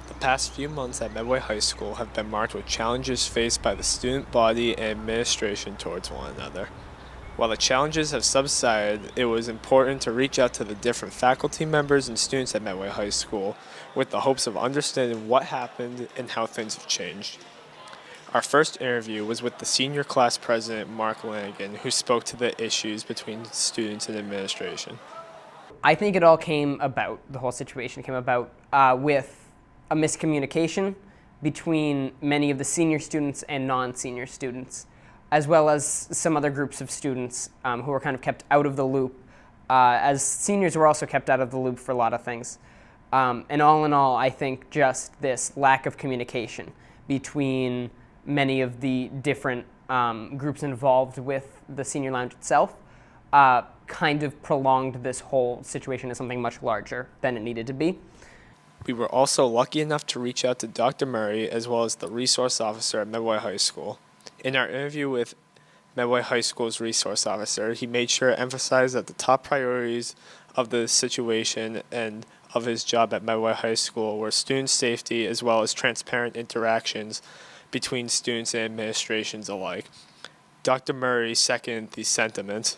The past few months at Medway High School have been marked with challenges faced by the student body and administration towards one another. While the challenges have subsided, it was important to reach out to the different faculty members and students at Medway High School with the hopes of understanding what happened and how things have changed. Our first interview was with the senior class president, Mark Lanigan, who spoke to the issues between students and administration. I think it all came about, the whole situation came about with a miscommunication between many of the senior students and non-senior students, as well as some other groups of students who were kind of kept out of the loop, as seniors were also kept out of the loop for a lot of things. And all in all, I think just this lack of communication between many of the different groups involved with the senior lounge itself kind of prolonged this whole situation as something much larger than it needed to be. We were also lucky enough to reach out to Dr. Murray as well as the resource officer at Medway High School. In our interview with Medway High School's resource officer, he made sure to emphasize that the top priorities of the situation and of his job at Medway High School were student safety as well as transparent interactions between students and administrations alike. Dr. Murray seconded the sentiment.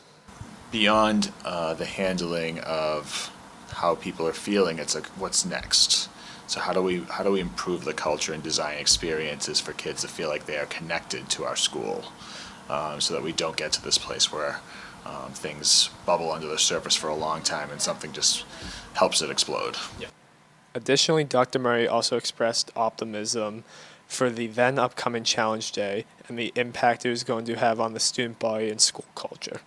Beyond the handling of how people are feeling, it's like, what's next? So how do we improve the culture and design experiences for kids to feel like they are connected to our school, so that we don't get to this place where things bubble under the surface for a long time and something just helps it explode. Yeah. Additionally, Dr. Murray also expressed optimism for the then upcoming Challenge Day and the impact it was going to have on the student body and school culture.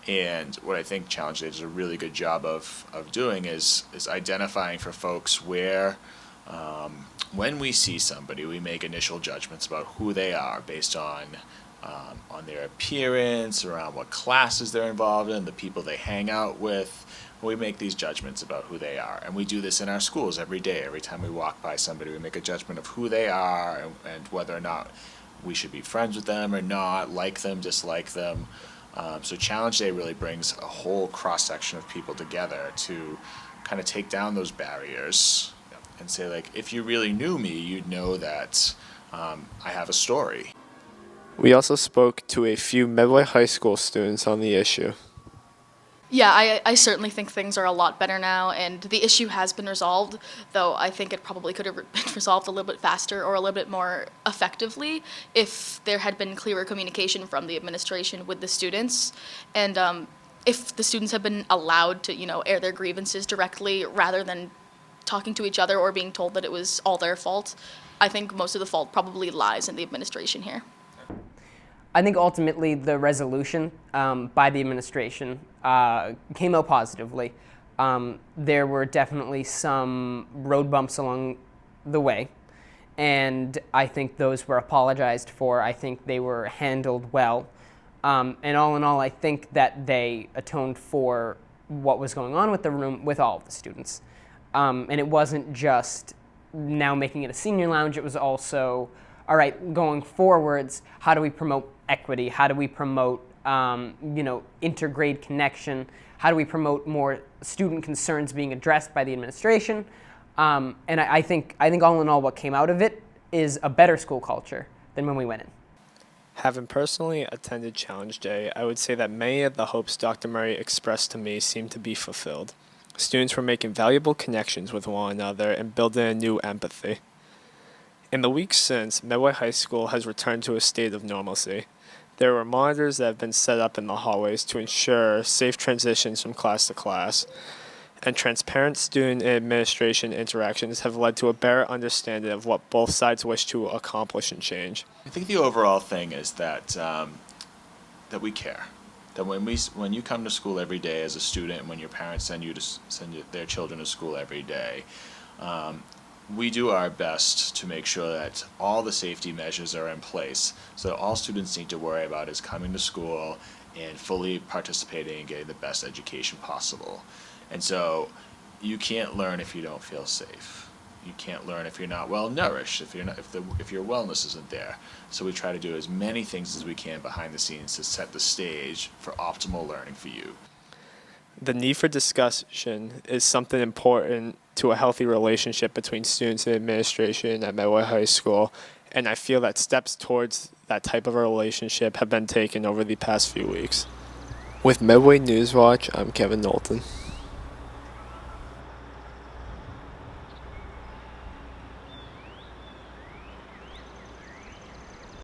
And what I think Challenge Day does a really good job of doing is identifying for folks where, when we see somebody, we make initial judgments about who they are based on their appearance, around what classes they're involved in, the people they hang out with. We make these judgments about who they are. And we do this in our schools every day. Every time we walk by somebody, we make a judgment of who they are and whether or not we should be friends with them or not, like them, dislike them. So Challenge Day really brings a whole cross-section of people together to kind of take down those barriers and say, like, if you really knew me, you'd know that I have a story. We also spoke to a few Medway High School students on the issue. Yeah, I certainly think things are a lot better now, and the issue has been resolved, though I think it probably could have been resolved a little bit faster or a little bit more effectively if there had been clearer communication from the administration with the students, and if the students had been allowed to, air their grievances directly rather than talking to each other or being told that it was all their fault. I think most of the fault probably lies in the administration here. I think ultimately the resolution by the administration came out positively. There were definitely some road bumps along the way, and I think those were apologized for. I think they were handled well. And all in all, I think that they atoned for what was going on with the room with all of the students. And it wasn't just now making it a senior lounge, it was also, all right, going forwards, how do we promote equity? How do we promote, intergrade connection? How do we promote more student concerns being addressed by the administration? And I think all in all, what came out of it is a better school culture than when we went in. Having personally attended Challenge Day, I would say that many of the hopes Dr. Murray expressed to me seemed to be fulfilled. Students were making valuable connections with one another and building a new empathy. In the weeks since, Medway High School has returned to a state of normalcy. There were monitors that have been set up in the hallways to ensure safe transitions from class to class, and transparent student and administration interactions have led to a better understanding of what both sides wish to accomplish and change. I think the overall thing is that that we care. That when you come to school every day as a student, and when your parents send their children to school every day, we do our best to make sure that all the safety measures are in place. So all students need to worry about is coming to school and fully participating and getting the best education possible. And so you can't learn if you don't feel safe. You can't learn if you're not well nourished, if your wellness isn't there. So we try to do as many things as we can behind the scenes to set the stage for optimal learning for you. The need for discussion is something important to a healthy relationship between students and administration at Medway High School, and I feel that steps towards that type of a relationship have been taken over the past few weeks. With Medway News Watch, I'm Kevin Knowlton.